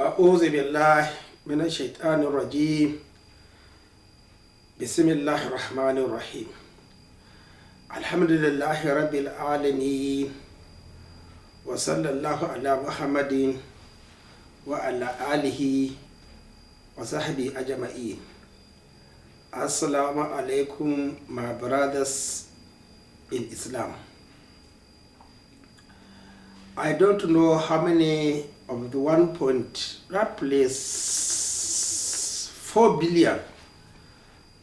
أعوذ بالله من الشيطان الرجيم. بسم الله الرحمن الرحيم. الحمد لله رب العالمين، وصلى الله على محمد وعلى آله وصحبه أجمعين. Assalamu alaikum, my brothers in Islam. I don't know how many of the 4 billion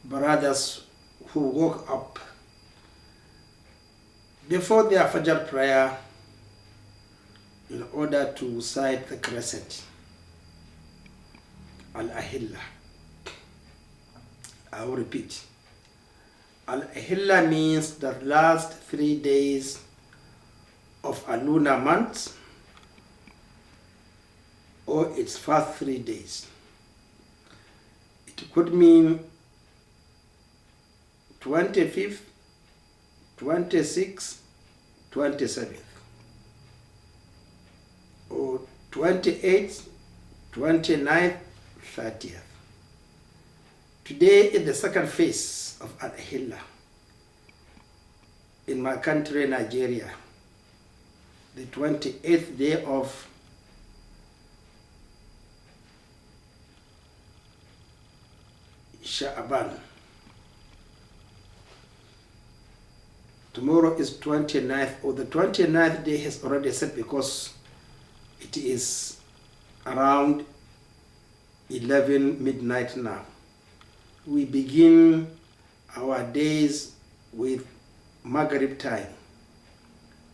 brothers who woke up before their Fajr prayer in order to sight the crescent, Al-Ahilla. I will repeat. Al-Ahilla means the last 3 days of a lunar month, or its first 3 days. It could mean 25th, 26th, 27th, or 28th, 29th, 30th. Today is the second phase of Al-Ahilla in my country, Nigeria, the 28th day of Sha'aban. Tomorrow is 29th, or the 29th day has already set because it is around 11 midnight now. We begin our days with Maghrib time.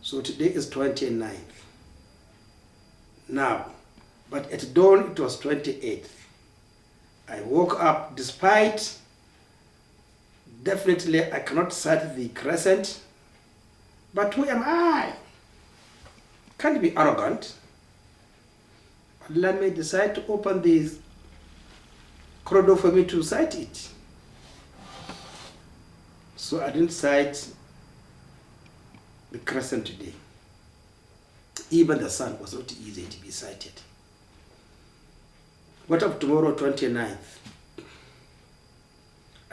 So today is 29th. Now, but at dawn it was 28th. I woke up despite definitely I cannot sight the crescent, but who am I? Can't be arrogant. Let me decide to open this corridor for me to sight it. So I didn't sight the crescent today. Even the sun was not easy to be sighted. What of tomorrow, 29th?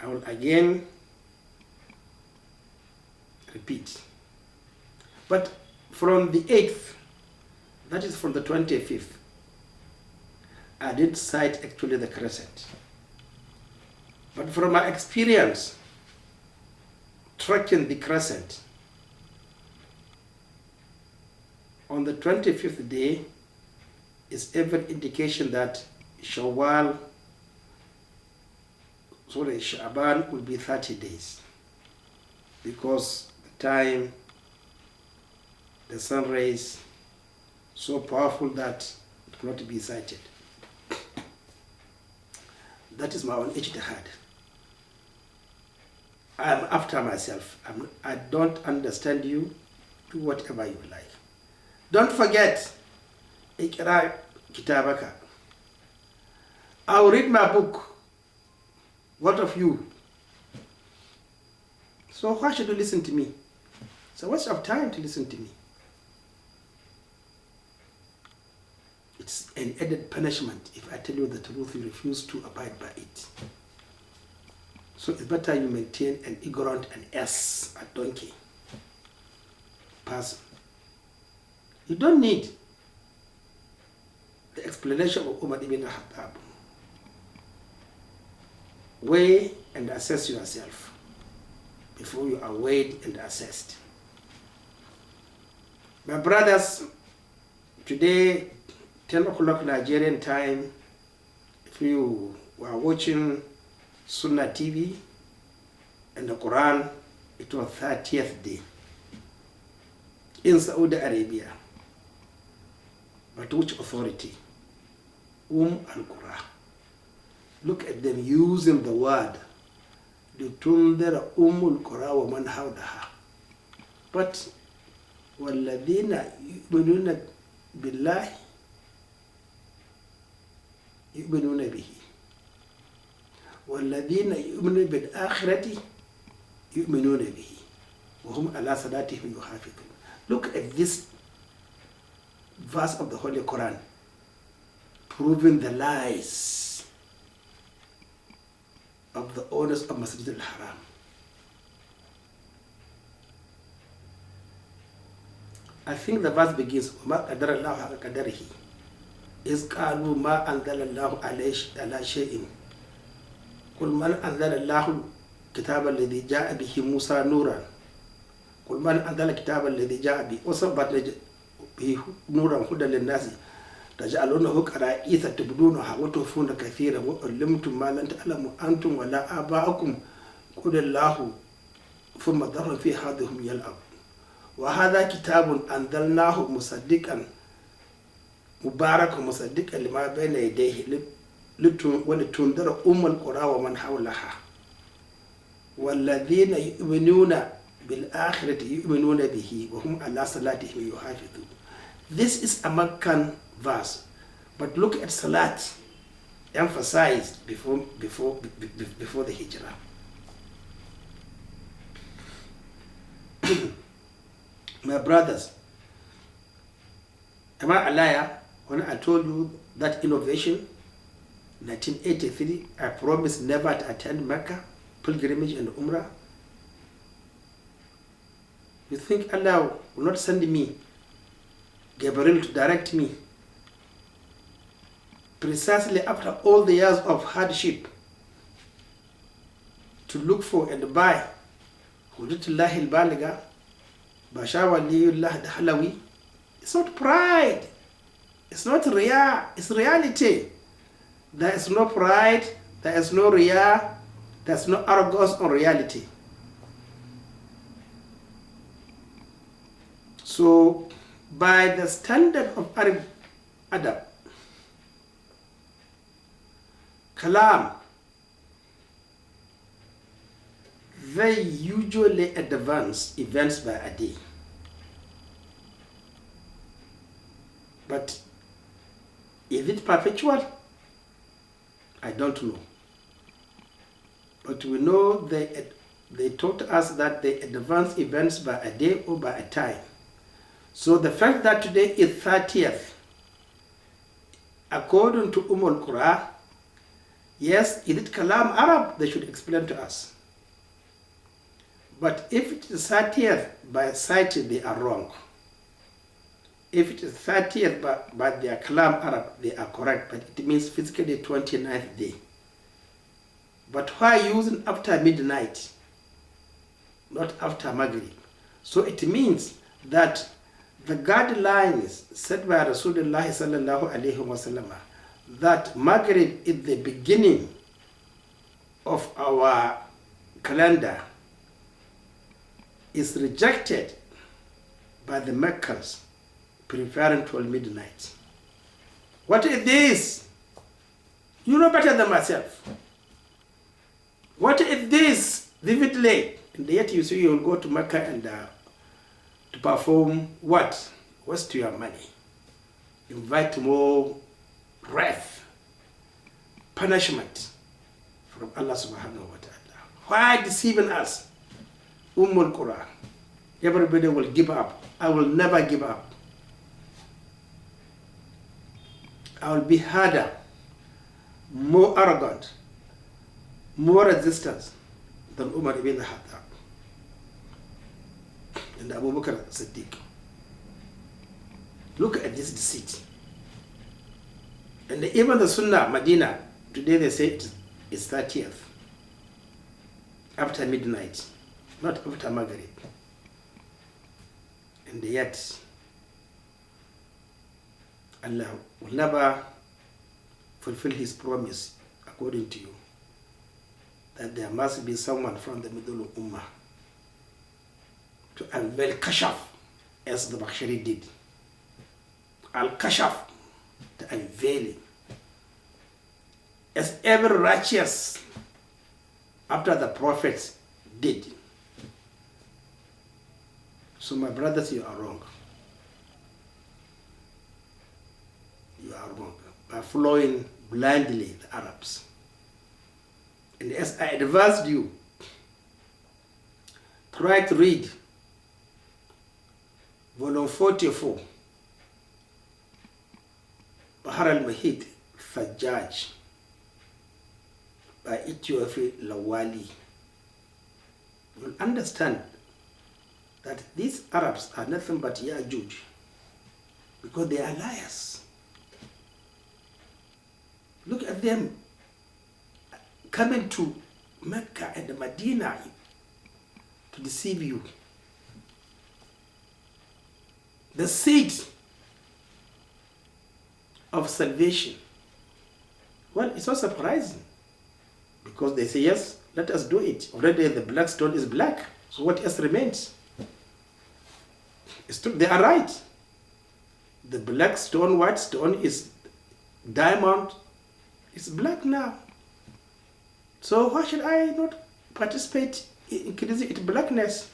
I will again repeat. But from the 8th, that is from the 25th, I did sight actually the crescent. But from my experience, tracking the crescent, on the 25th day is every indication that Shawwal, Sha'ban will be 30 days, because the time, the sun rays, so powerful that it cannot be sighted. That is my own ijtihad. I am after myself. I don't understand you. Do whatever you like. Don't forget, Ikra Kitabaka. I will read my book. What of you? So why should you listen to me? So what's your time to listen to me? It's an added punishment if I tell you the truth, you refuse to abide by it. So it's better you maintain an ignorant, an ass, a donkey person. You don't need the explanation of Umar ibn Khattab. Weigh and assess yourself before you are weighed and assessed. My brothers, today, 10 o'clock Nigerian time, if you were watching Sunnah TV and the Quran, it was 30th day in Saudi Arabia. But which authority? Al-Qura. Look at them using the word لِتُنذِرَ الْقُرَى وَمَنْ حَوْلَهَا. But وَالَّذِينَ يُؤْمِنُونَ بِاللَّهِ يُؤْمِنُونَ بِهِ وَالَّذِينَ يُؤْمِنُونَ بِالْآخِرَةِ يُؤْمِنُونَ بِهِ وَهُمْ عَلَى صَلَاتِهِمْ يُحَافِظُونَ. Look at this verse of the Holy Quran. proving the lies of the owners of Masjid al-Haram. I think the verse begins, وَمَا قَدَرَ اللَّهُ حَقَّ قَدَرِهِ إِذْ قَالُوا مَا أَنزَلَ اللَّهُ عَلَى شَيْءٍ قُلْ مَنْ أَنزَلَ اللَّهُ الكتاب الذي جاء به موسى نورا قل من أنزل الكتاب الذي جاء به وصبت به نورا هدى للناس تجعلونه قرائث تبدونها وتخفون كثيرا وعلمتم ما لم تعلموا أنتم ولا آباؤكم قل الله ثم ذرهم في هذهم يلعب وهذا كتاب أنزلناه مصدقا مبارك مصدقا لما بين يديه ولتنذر القرى ومن حولها والذين يؤمنون بالآخرة يؤمنون به وهم على صلاتهم يحافظون. This is a Meccan verse, but look at Salat emphasized before the Hijrah. My brothers, am I a liar when I told you that innovation, 1983, I promised never to attend Mecca, pilgrimage and Umrah? You think Allah will not send me Gabriel to direct me precisely after all the years of hardship to look for and buy Hudutullah al-Baliga, Basha Waliyullah al-Halawi? It's not pride, it's not riyah, it's reality. There is no pride, there is no riyah, there's no arrogance or reality. So, by the standard of Arab adab, kalam, they usually advance events by a day. But is it perpetual? I don't know. But we know they taught us that they advance events by a day or by a time. So the fact that today is 30th, according to al-Qura, yes, is it Kalam Arab? They should explain to us. But if it is 30th by sight, they are wrong. If it is 30th by their Kalam Arab, they are correct, but it means physically 29th day. But why using after midnight, not after Maghrib? So it means that the guidelines set by Rasūlullah sallallahu alayhi wa sallam, that Maghrib is the beginning of our calendar, is rejected by the Meccans, preferring 12 midnight. What is this? You know better than myself. What is this vividly? And yet you see you will go to Mecca and to perform what? Waste your money. Invite more wrath, punishment from Allah subhanahu wa ta'ala. Why deceiving us? Qura. Everybody will give up. I will never give up. I will be harder, more arrogant, more resistance than Umar ibn Khattab and Abu Bakr Siddiq. Look at this deceit. And even the Sunnah, Medina, today they say it's 30th, after midnight, not after Maghrib. And yet, Allah will never fulfill His promise, according to you, that there must be someone from the middle of Ummah to unveil Kashaf, as the Bakhshari did. Al-Kashaf, the unveiling, as every righteous after the prophets did. So my brothers, you are wrong. You are wrong by following blindly the Arabs. And as I advised you, try to read volume 44, Bahar al-Mahid, Thajjaj by Ethiopi Lawali, you'll understand that these Arabs are nothing but Ya'juj, because they are liars. Look at them coming to Mecca and Medina to deceive you. The seed of salvation. Well, it's not surprising, because they say, yes, let us do it. Already the black stone is black, so what else remains? It's true, they are right. The black stone, white stone is diamond, it's black now. So why should I not participate in increasing its blackness?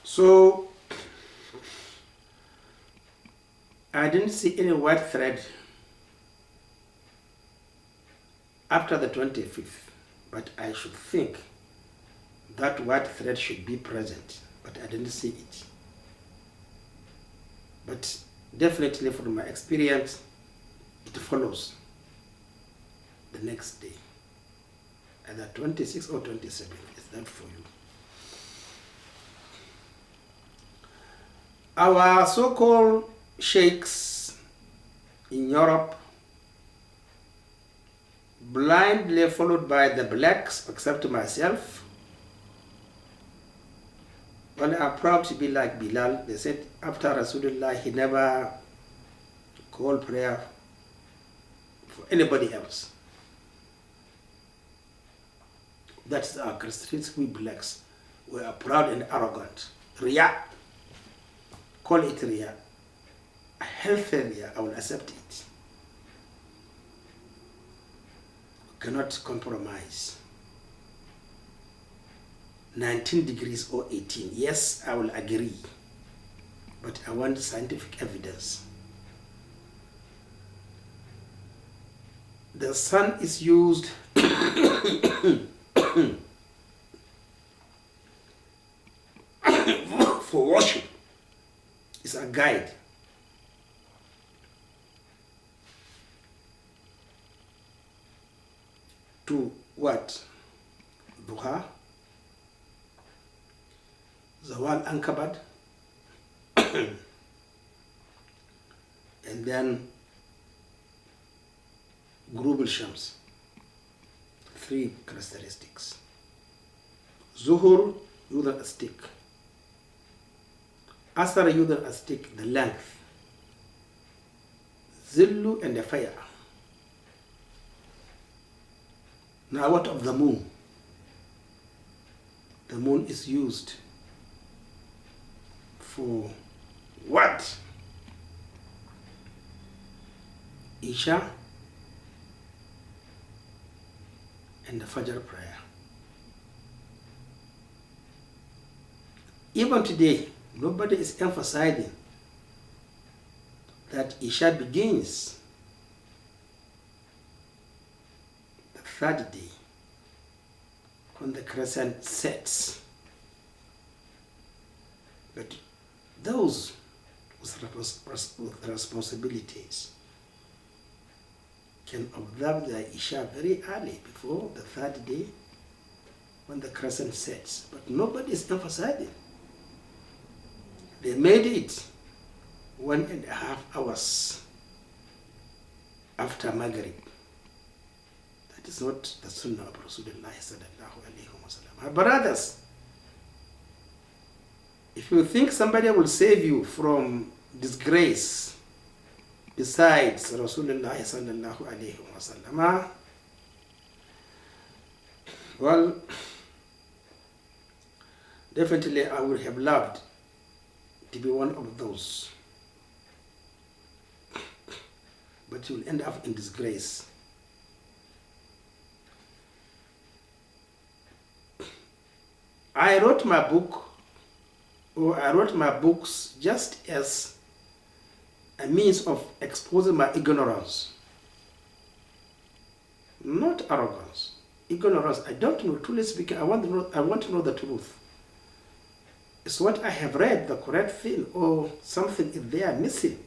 So I didn't see any white thread after the 25th, but I should think that white thread should be present, but I didn't see it. But definitely from my experience, it follows the next day, either 26 or 27. Is that for you? Our so-called sheikhs in Europe, blindly followed by the blacks, except myself, well, I'm proud to be like Bilal. They said after Rasūlullah, he never called prayer for anybody else. That's our characteristics. We blacks. We are proud and arrogant. Riya. Call it Riya. A healthy Riya, I will accept it. We cannot compromise. 19 degrees or 18. Yes, I will agree. But I want scientific evidence. The sun is used for worship. It's a guide. To what? Duha, Zawal Ankabad, and then Ghurub al-Shams. 3 characteristics. Zuhur, Yudar Astik. Asar, Yudar Astik, the length. Zillu and the fire. Now what of the moon? The moon is used for what? Isha and the Fajr prayer. Even today, nobody is emphasizing that Isha begins the 3rd day when the crescent sets. But those with responsibilities can observe the Isha very early, before the 3rd day when the crescent sets. But nobody is emphasizing. They made it 1.5 hours after Maghrib. That is not the Sunnah of Rasūlullah sallallahu alaihi wasallam. My brothers, if you think somebody will save you from disgrace besides Rasūlullah sallallahu alaihi wasallam, well, definitely I would have loved to be one of those. But you'll end up in disgrace. I wrote my book, or I wrote my books just as a means of exposing my ignorance. Not arrogance. Ignorance. I don't know, truly speaking, I want to know the truth. It's what I have read, the correct thing, or something is there missing.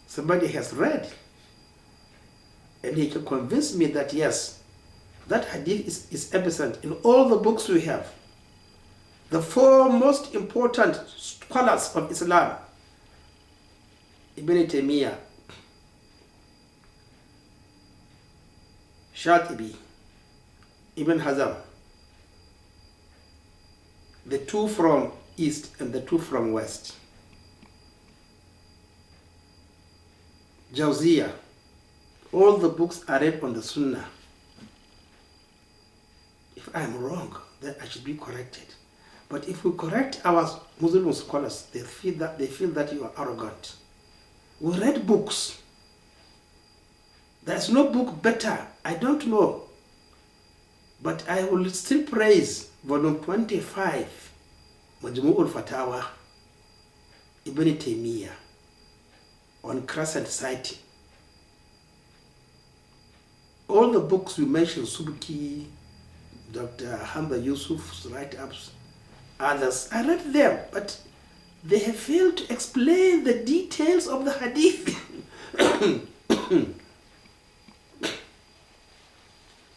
somebody has read, and he can convince me that yes, that hadith is absent in all the books we have. The four most important scholars of Islam, Ibn Taymiyyah, Shatibi, Ibn Hazm, the two from east and the two from west, Jawziyah, all the books are read on the Sunnah. If I am wrong, then I should be corrected. But if we correct our Muslim scholars, they feel that you are arrogant. We read books. There's no book better. I don't know. But I will still praise volume 25, Majmu'ul Fatawa, Ibn Taymiyyah, on Crescent sighting. All the books we mentioned, Subki, Dr. Hamza Yusuf's write-ups, others, I read them, but they have failed to explain the details of the hadith.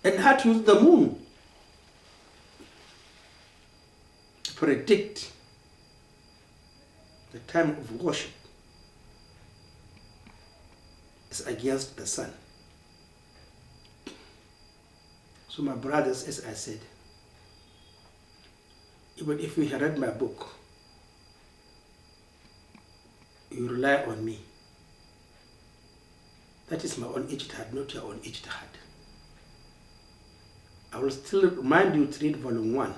And how to use the moon to predict the time of worship is against the sun. So my brothers, as I said, even if you had read my book, you rely on me. That is my own ijtihad, not your own ijtihad. I will still remind you to read volume 1.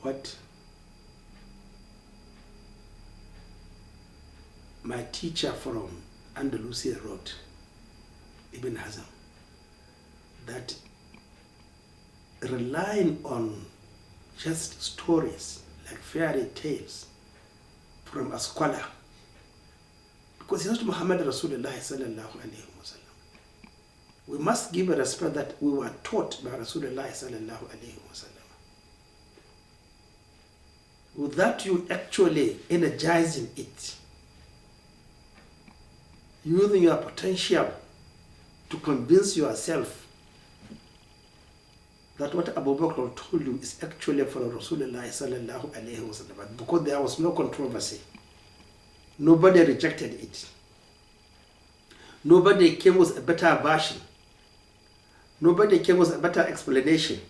What my teacher from Andalusia wrote, Ibn Hazm, that relying on just stories like fairy tales from a scholar, because he's not Muhammad Rasūlullah sallallahu alayhi wa sallam. We must give a respect that we were taught by Rasūlullah sallallahu alayhi wa sallam. Without you actually energizing it, using your potential to convince yourself that what Abu Bakr told you is actually from Rasūlullah sallallahu alayhi wa sallam, because there was no controversy. Nobody rejected it. Nobody came with a better version. Nobody came with a better explanation.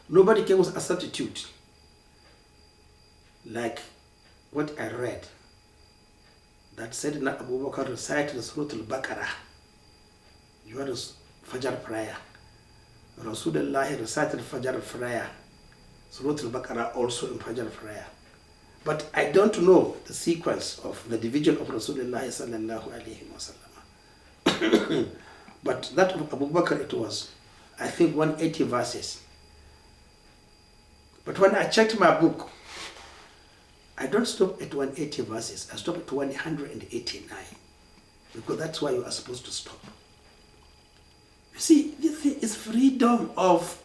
Nobody came with a substitute. Like what I read, that said that Abu Bakr recited Surah Al-Baqarah during Fajr prayer. Rasulullah recited Fajr prayer, Surah Al-Baqarah also in Fajr prayer. But I don't know the sequence of the division of Rasulullah sallallahu alayhi wa sallam. But that of Abu Bakr, it was, I think, 180 verses. But when I checked my book, I don't stop at 180 verses. I stop at 189. Because that's where you are supposed to stop. You see, this thing is freedom of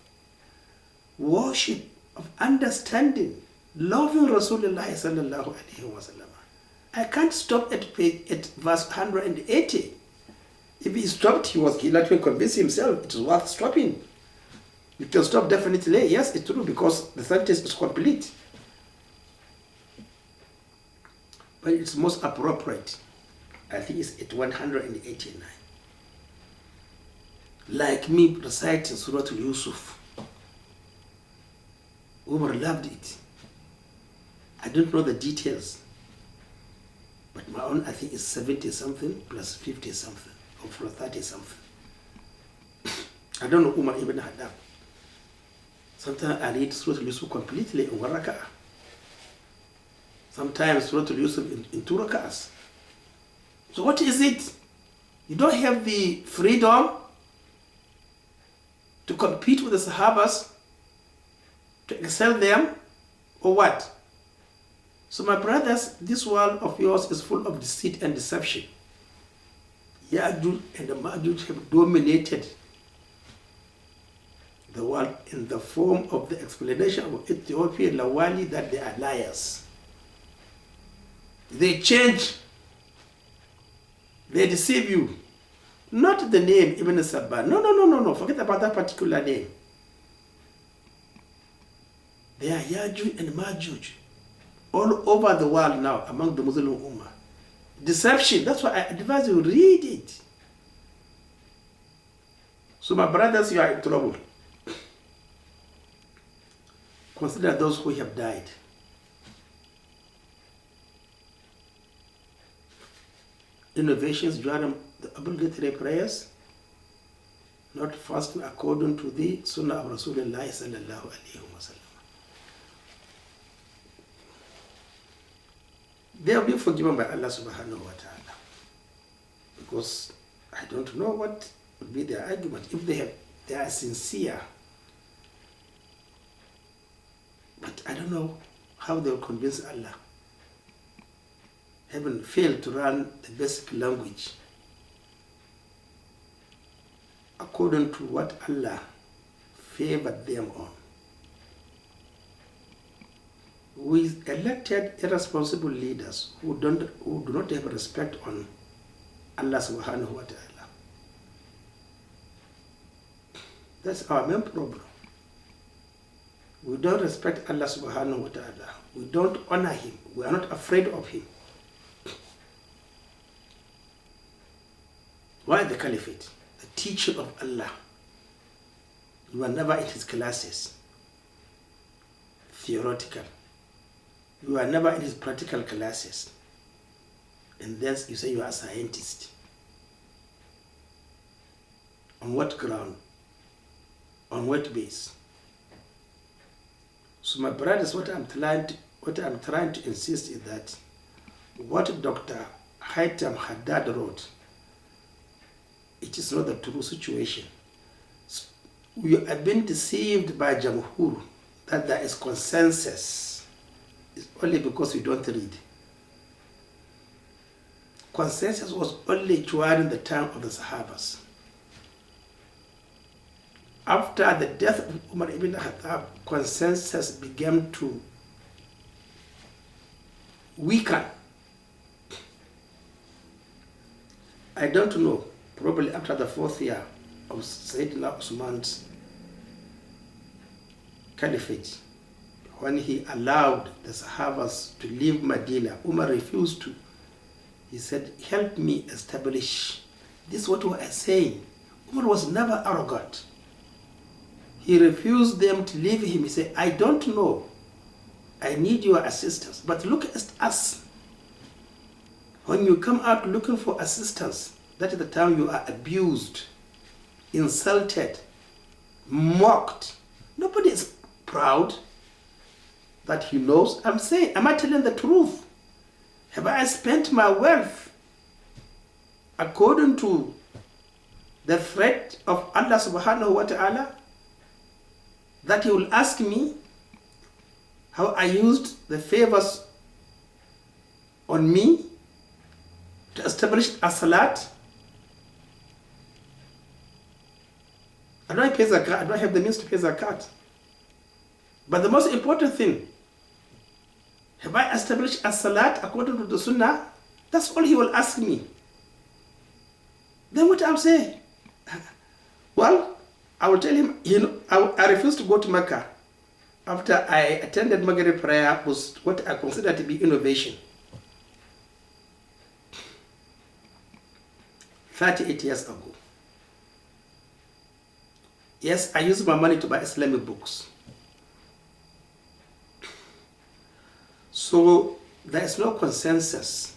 worship, of understanding, loving Rasulullah sallallahu alayhi wa sallam. I can't stop at verse 180. If he stopped, he let me convince himself it is worth stopping. You can stop definitely. Yes, it's true, because the sentence is complete. But it's most appropriate, I think, it's at 189. Like me reciting Surah Yusuf. Umar loved it. I don't know the details, but my own, I think, is 70 something plus 50 something, or 30 something. I don't know Umar ibn Haddad. Sometimes I read Surah Yusuf completely in 1 raka'ah. Sometimes Surah Yusuf in 2 raka'ahs. So what is it? You don't have the freedom to compete with the Sahabas, to excel them, or what? So my brothers, this world of yours is full of deceit and deception. Ya'juj and the Ma'juj have dominated the world in the form of the explanation of Ethiopian Lawali that they are liars. They change. They deceive you. Not the name Ibn Sabban. No. Forget about that particular name. They are Yajuj and Majuj all over the world now among the Muslim Ummah. Deception. That's why I advise you read it. So my brothers, you are in trouble. Consider those who have died. Innovations during the obligatory prayers, not fasting according to the Sunnah of Rasūlullah sallallahu alaihi wasallam. They will be forgiven by Allah subhanahu wa ta'ala. Because I don't know what would be their argument. If they are sincere, but I don't know how they will convince Allah. Heaven failed to run the basic language according to what Allah favored them on. We elected irresponsible leaders who do not have respect on Allah subhanahu wa ta'ala. That's our main problem. We don't respect Allah subhanahu wa ta'ala. We don't honor Him. We are not afraid of Him. Why the Caliphate? The teacher of Allah. You are never in his classes. Theoretical. You are never in his practical classes. And then you say you are a scientist. On what ground? On what base? So my brothers, what I'm trying to insist is that what Dr. Haitham Haddad wrote, it is not the true situation. We have been deceived by Jamhur that there is consensus. It's only because we don't read. Consensus was only during the time of the Sahabas. After the death of Umar ibn Khattab, consensus began to weaken. I don't know. Probably after the 4th year of Sayyidina Usman's caliphate, when he allowed the Sahabas to leave Medina, Umar refused to. He said, help me establish. This is what we are saying. Umar was never arrogant. He refused them to leave him. He said, I don't know. I need your assistance. But look at us. When you come out looking for assistance, that is the time you are abused, insulted, mocked. Nobody is proud that he knows. I'm saying, am I telling the truth? Have I spent my wealth according to the threat of Allah subhanahu wa ta'ala? That he will ask me how I used the favors on me to establish a salat? I don't pay zakat. I don't have the means to pay zakat. But the most important thing, have I established a salat according to the sunnah? That's all he will ask me. Then what I'm saying? Well, I will tell him, I refuse to go to Mecca after I attended Maghrib prayer was what I consider to be innovation. 38 years ago. Yes, I used my money to buy Islamic books. So there is no consensus,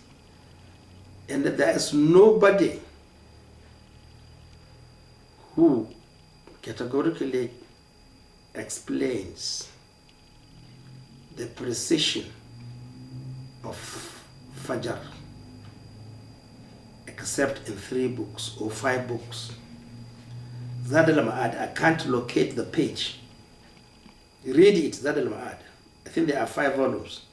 and there is nobody who categorically explains the precision of Fajr except in 3 books or 5 books. Zad al-Ma'ad, I can't locate the page. Read it, Zad al-Ma'ad. I think there are 5 volumes.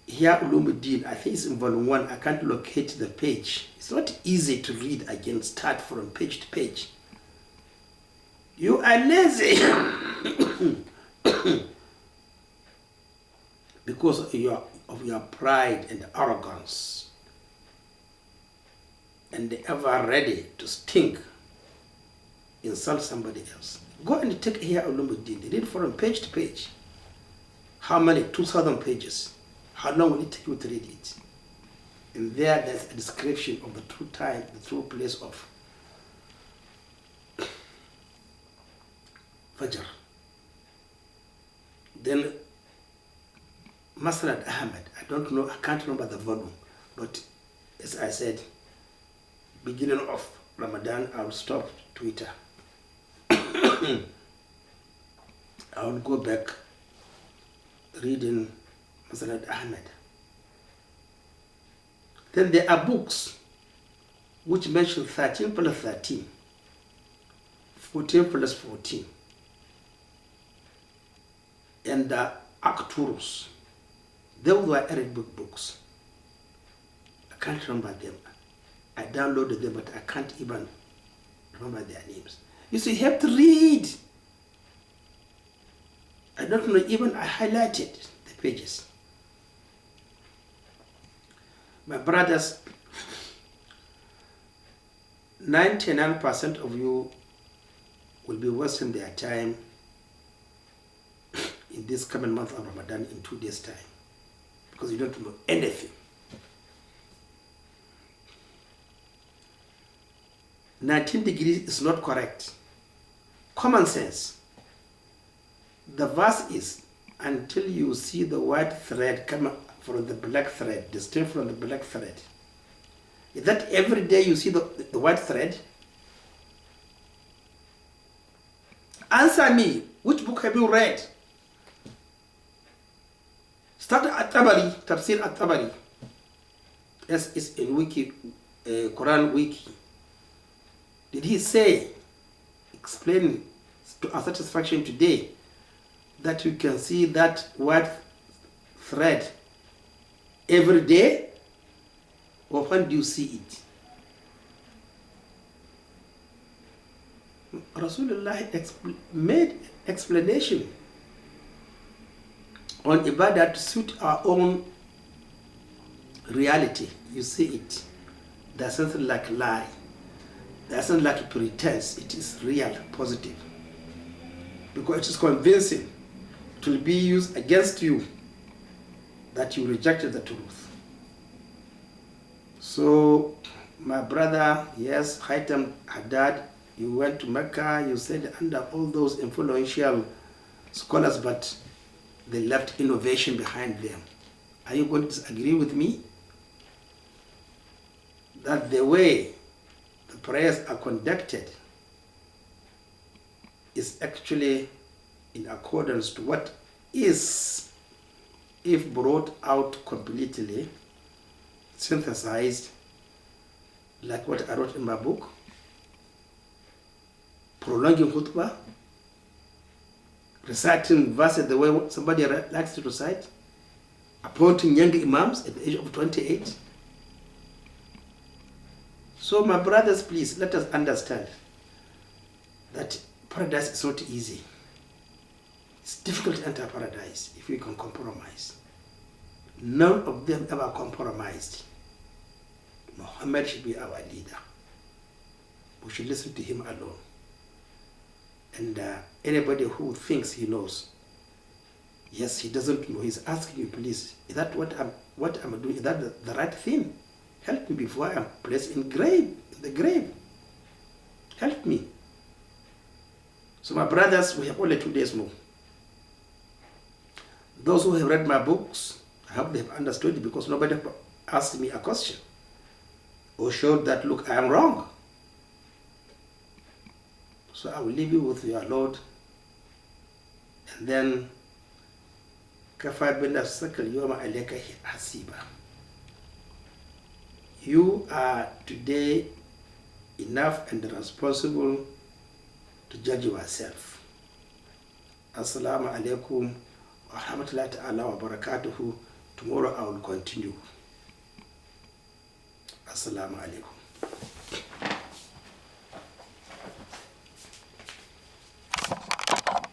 Here, Ulumuddin, I think it's in volume 1. I can't locate the page. It's not easy to read again, start from page to page. You are lazy. Because because of your pride and arrogance, and ever ready to stink, insult somebody else. Go and take Ihya Ulumuddin, read from page to page. How many? 2,000 pages. How long will it take you to read it? And there's a description of the true time, the true place of Fajr. Then Masnad Ahmad, I don't know, I can't remember the volume, but as I said, beginning of Ramadan, I'll stop Twitter. I will go back reading Masnad Ahmad. Then there are books which mention 13 plus 13, 14 plus 14, and the Arcturus. Those were Arabic books. I can't remember them. I downloaded them, but I can't even remember their names. You see, you have to read. I don't know, even I highlighted the pages. My brothers, 99% of you will be wasting their time in this coming month of Ramadan in 2 days' time, because you don't know anything. 19 degrees is not correct. Common sense. The verse is, until you see the white thread come from the black thread, distinct from the black thread. Is that every day you see the white thread? Answer me. Which book have you read? Start at Tabari, Tafsir at Tabari. Yes, it's in Wiki, Quran Wiki. Did he say, explain to our satisfaction today, that you can see that white thread every day? Or when do you see it? Rasūlullah made explanation on ibadah to suit our own reality. You see it. There's something like lie. There's something like pretense. It is real, positive. Because it is convincing. It will be used against you that you rejected the truth. So, my brother, yes, Haitam Haddad, you went to Mecca, you said under all those influential scholars, but they left innovation behind them. Are you going to disagree with me? That the way the prayers are conducted is actually in accordance to what is, if brought out completely, synthesized, like what I wrote in my book, prolonging khutbah, reciting verses the way somebody likes to recite, appointing young imams at the age of 28. So my brothers, please, let us understand that paradise is not easy. It's difficult to enter paradise if we can compromise. None of them ever compromised. Muhammad should be our leader. We should listen to him alone. And anybody who thinks he knows, yes, he doesn't know, he's asking you, please, is that what I'm doing? Is that the right thing? Help me before I am placed in the grave. Help me. So my brothers, we have only 2 days more. Those who have read my books, I hope they have understood it, because nobody asked me a question or showed that, look, I am wrong. So I will leave you with your Lord, and then كَفَى بِنَفْسِكَ الْيَوْمَ عَلَيْكَ حَسِيبًا. You are today enough and responsible to judge yourself. Assalamu alaikum wa rahmatullahi ta'ala wa barakatuhu. Tomorrow I will continue. Assalamu alaikum.